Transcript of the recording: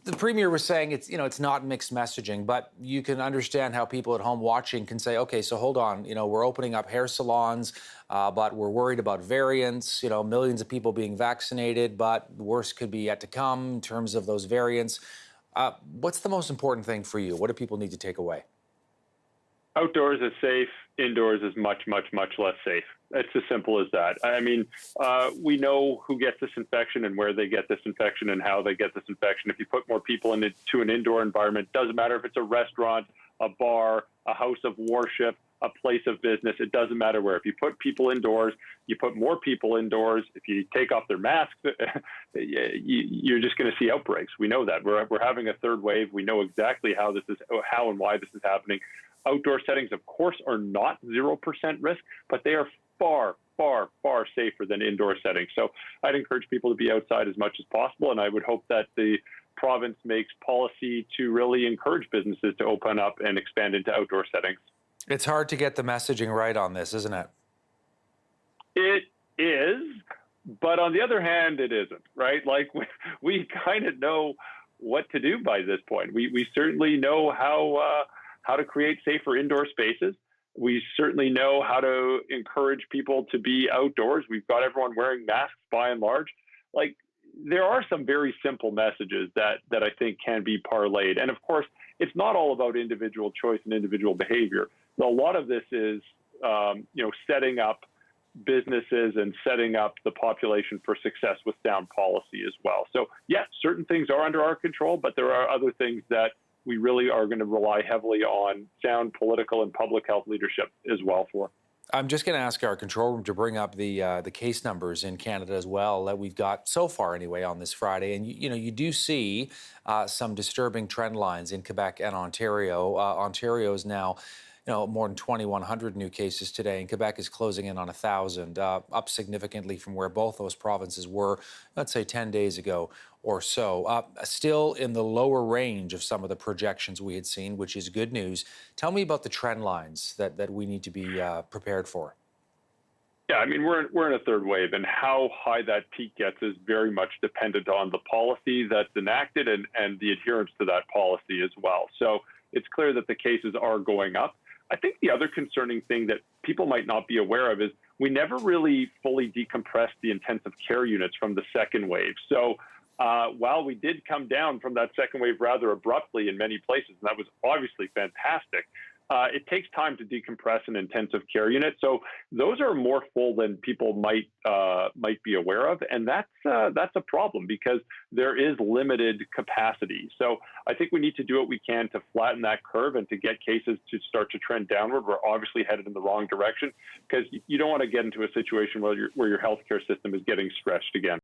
the premier was saying it's not mixed messaging, but you can understand how people at home watching can say, okay, so hold on, we're opening up hair salons, but we're worried about variants, millions of people being vaccinated, but the worst could be yet to come in terms of those variants. What's the most important thing for you? What do people need to take away? Outdoors is safe. Indoors is much, much, much less safe. It's as simple as that. I mean, we know who gets this infection and where they get this infection and how they get this infection. If you put more people into an indoor environment, doesn't matter if it's a restaurant, a bar, a house of worship, a place of business, it doesn't matter where. If you put people indoors, you put more people indoors. If you take off their masks, you're just going to see outbreaks. We know that. We're having a third wave. We know exactly how and why this is happening. Outdoor settings, of course, are not 0% risk, but they are far, far, far safer than indoor settings. So I'd encourage people to be outside as much as possible, and I would hope that the province makes policy to really encourage businesses to open up and expand into outdoor settings. It's hard to get the messaging right on this, isn't it? It is, but on the other hand, it isn't, right? Like we kind of know what to do by this point. We certainly know how to create safer indoor spaces. We certainly know how to encourage people to be outdoors. We've got everyone wearing masks by and large. Like, there are some very simple messages that I think can be parlayed. And of course, it's not all about individual choice and individual behavior. A lot of this is, setting up businesses and setting up the population for success with sound policy as well. So yes, certain things are under our control, but there are other things that we really are going to rely heavily on sound political and public health leadership as well for. I'm just going to ask our control room to bring up the case numbers in Canada as well that we've got so far anyway on this Friday. And, you do see some disturbing trend lines in Quebec and Ontario. Ontario is now more than 2,100 new cases today, and Quebec is closing in on 1,000, up significantly from where both those provinces were, let's say, 10 days ago or so. Still in the lower range of some of the projections we had seen, which is good news. Tell me about the trend lines that we need to be prepared for. Yeah, I mean, we're in a third wave, and how high that peak gets is very much dependent on the policy that's enacted and the adherence to that policy as well. So it's clear that the cases are going up. I think the other concerning thing that people might not be aware of is we never really fully decompressed the intensive care units from the second wave. So while we did come down from that second wave rather abruptly in many places, and that was obviously fantastic, it takes time to decompress an intensive care unit. So those are more full than people might be aware of, and that's a problem because there is limited capacity. So I think we need to do what we can to flatten that curve and to get cases to start to trend downward. We're obviously headed in the wrong direction because you don't want to get into a situation where your healthcare system is getting stretched again.